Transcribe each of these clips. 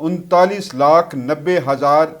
39,90,000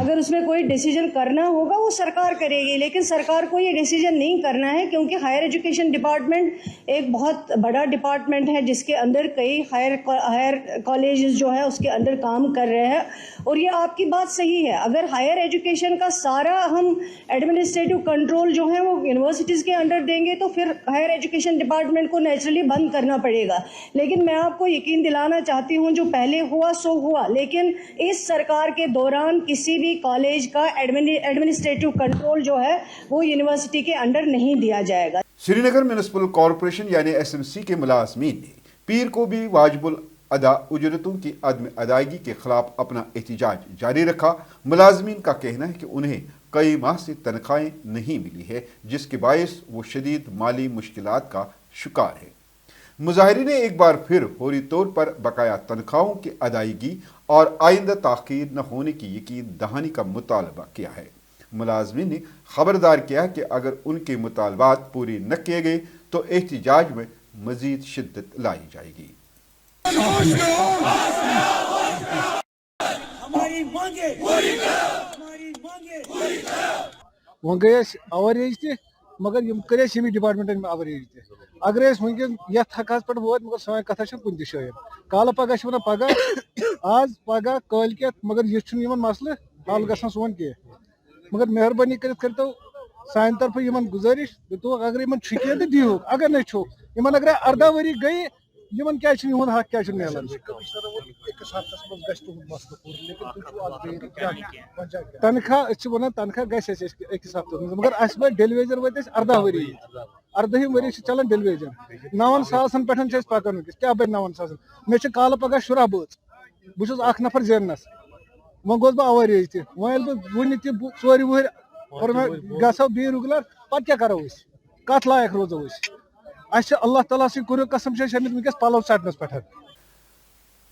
اگر اس میں کوئی ڈیسیجن کرنا ہوگا وہ سرکار کرے گی، لیکن سرکار کو یہ ڈیسیجن نہیں کرنا ہے، کیونکہ ہائر ایجوکیشن ڈپارٹمنٹ ایک بہت بڑا ڈپارٹمنٹ ہے جس کے اندر کئی ہائر کالجز جو ہے اس کے اندر کام کر رہے ہیں. اور یہ آپ کی بات صحیح ہے، اگر ہائر ایجوکیشن کا سارا ہم ایڈمنسٹریٹو کنٹرول جو ہے وہ یونیورسٹیز کے انڈر دیں گے تو پھر ہائر ایجوکیشن ڈپارٹمنٹ کو نیچرلی بند کرنا پڑے گا. لیکن میں آپ کو یقین دلانا چاہتی ہوں جو پہلے ہوا سو ہوا، لیکن اس سرکار کے دوران کسی بھی کالج کا ایڈمنسٹریٹو کنٹرول جو ہے وہ یونیورسٹی کے انڈر نہیں دیا جائے گا. سری نگر میونسپل کارپوریشن یعنی SMC کے ملازمین نے پیر کو بھی واجب الادا اجرتوں کی عدم ادائیگی کے خلاف اپنا احتجاج جاری رکھا. ملازمین کا کہنا ہے کہ انہیں کئی ماہ سے تنخواہیں نہیں ملی ہے، جس کے باعث وہ شدید مالی مشکلات کا شکار ہے. مظاہرین نے ایک بار پھر فوری طور پر بقایا تنخواہوں کی ادائیگی اور آئندہ تاخیر نہ ہونے کی یقین دہانی کا مطالبہ کیا ہے. ملازمین نے خبردار کیا کہ اگر ان کے مطالبات پورے نہ کیے گئے تو احتجاج میں مزید شدت لائی جائے گی. وہ گئی اوریج تہ مگر کر سمی ڈپارٹمنٹن میں اوریج تہ. اگر ونکن یتھ حقس پہ ووت مگر سان کتھا کن تہ شاید کالہ پگہ ونان پگہ آز پگہ کالکیت مگر یہ مسئلہ حل گژھان سون کی. مگر مہربانی کرتو سانہ طرف گزارش دتو اگر چھکے تو دیو، اگر نہ چھو اگر 18 وری گئی کیا حق کیا ملان. تنخواہ ونان تنخواہ گھس اکس ہفتس مگر اس ڈیلیویجر وت 18 وری 18 وری چلان ڈیلیویجر 9 ساسن پہ پکان ونکس کیا بن 9 ساسن. مے کالہ پگہ شراہ بٲژ بہت اخ نفر زینس وہ گوس بہ اوریج تہ ویل بہ ون تہ 4 وہر گھو بی ریگولر پتہ کیا کرو کت لائق روزو اس اللہ تعالیٰ سے کور قسم شمت ونکس پلو ژٹنس پہ.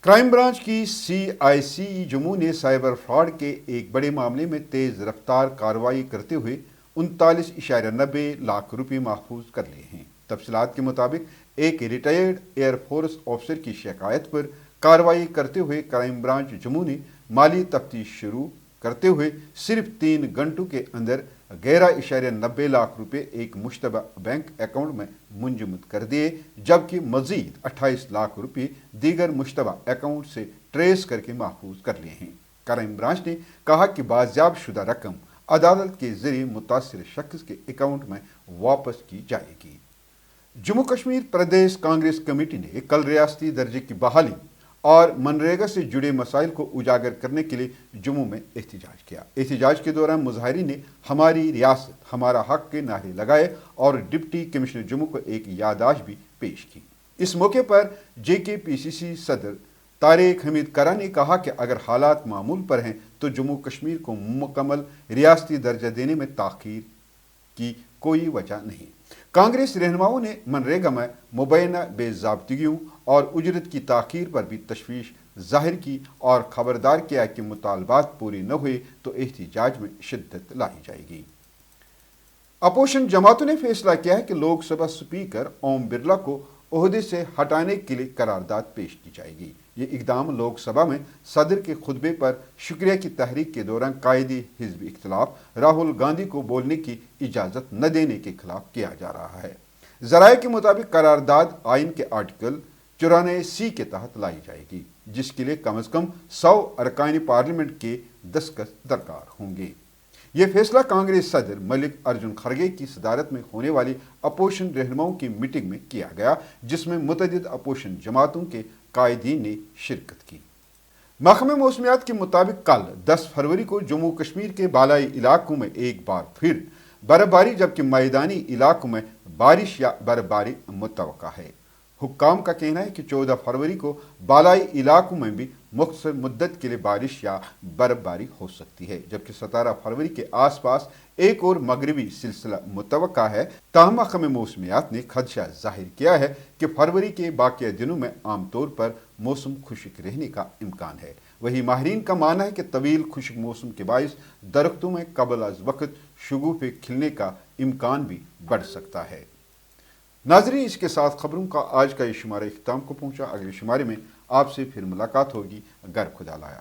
کرائم برانچ کی CIC جموں نے سائبر فراڈ کے ایک بڑے معاملے میں تیز رفتار کارروائی کرتے ہوئے 39.90 لاکھ روپے محفوظ کر لیے ہیں. تفصیلات کے مطابق ایک ریٹائرڈ ایئر فورس افسر کی شکایت پر کارروائی کرتے ہوئے کرائم برانچ جموں نے مالی تفتیش شروع کرتے ہوئے صرف 3 گھنٹوں کے اندر 11.90 لاکھ روپے ایک مشتبہ بینک اکاؤنٹ میں منجمد کر دیے، جبکہ مزید 28 لاکھ روپے دیگر مشتبہ اکاؤنٹ سے ٹریس کر کے محفوظ کر لیے ہیں. کرائم برانچ نے کہا کہ بازیاب شدہ رقم عدالت کے ذریعے متاثر شخص کے اکاؤنٹ میں واپس کی جائے گی. جموں کشمیر پردیش کانگریس کمیٹی نے کل ریاستی درجے کی بحالی اور منریگا سے جڑے مسائل کو اجاگر کرنے کے لیے جموں میں احتجاج کیا. احتجاج کے دوران مظاہرین نے ہماری ریاست ہمارا حق کے نعرے لگائے اور ڈپٹی کمشنر جموں کو ایک یادداشت بھی پیش کی. اس موقع پر JKPCC صدر طارق حمید کرا نے کہا کہ اگر حالات معمول پر ہیں تو جموں کشمیر کو مکمل ریاستی درجہ دینے میں تاخیر کی کوئی وجہ نہیں. کانگریس رہنماؤں نے منریگا میں مبینہ بے ضابطگیوں اور اجرت کی تاخیر پر بھی تشویش ظاہر کی اور خبردار کیا کہ مطالبات پوری نہ ہوئے تو احتجاج میں شدت لائی جائے گی. اپوزیشن جماعتوں نے فیصلہ کیا ہے کہ لوک سبھا اسپیکر اوم برلا کو عہدے سے ہٹانے کے لیے قرارداد پیش کی جائے گی. یہ اقدام لوک سبھا میں صدر کے خطبے پر شکریہ کی تحریک کے دوران قائد حزب اختلاف راہل گاندھی کو بولنے کی اجازت نہ دینے کے خلاف کیا جا رہا ہے. ذرائع کے مطابق قرارداد آئین کے آرٹیکل 94C کے تحت لائی جائے گی، جس کے لیے کم از کم 100 ارکان پارلیمنٹ کے دستخط درکار ہوں گے. یہ فیصلہ کانگریس صدر ملک ارجن کھڑگے کی صدارت میں ہونے والی اپوزیشن رہنماؤں کی میٹنگ میں کیا گیا، جس میں متعدد اپوزیشن جماعتوں کے قائدین نے شرکت کی. محکمہ موسمیات کے مطابق کل 10 فروری کو جموں کشمیر کے بالائی علاقوں میں ایک بار پھر برف باری جبکہ میدانی علاقوں میں بارش یا برف باری متوقع ہے. حکام کا کہنا ہے کہ 14 فروری کو بالائی علاقوں میں بھی مختصر مدت کے لیے بارش یا برف باری ہو سکتی ہے، جبکہ 17 فروری کے آس پاس ایک اور مغربی سلسلہ متوقع ہے. تاہم محکمہ موسمیات نے خدشہ ظاہر کیا ہے کہ فروری کے باقی دنوں میں عام طور پر موسم خشک رہنے کا امکان ہے. وہی ماہرین کا ماننا ہے کہ طویل خشک موسم کے باعث درختوں میں قبل از وقت شگوفے کھلنے کا امکان بھی بڑھ سکتا ہے. ناظرین، اس کے ساتھ خبروں کا آج کا یہ شمارہ اختتام کو پہنچا. اگلے شمارے میں آپ سے پھر ملاقات ہوگی اگر خدا لایا.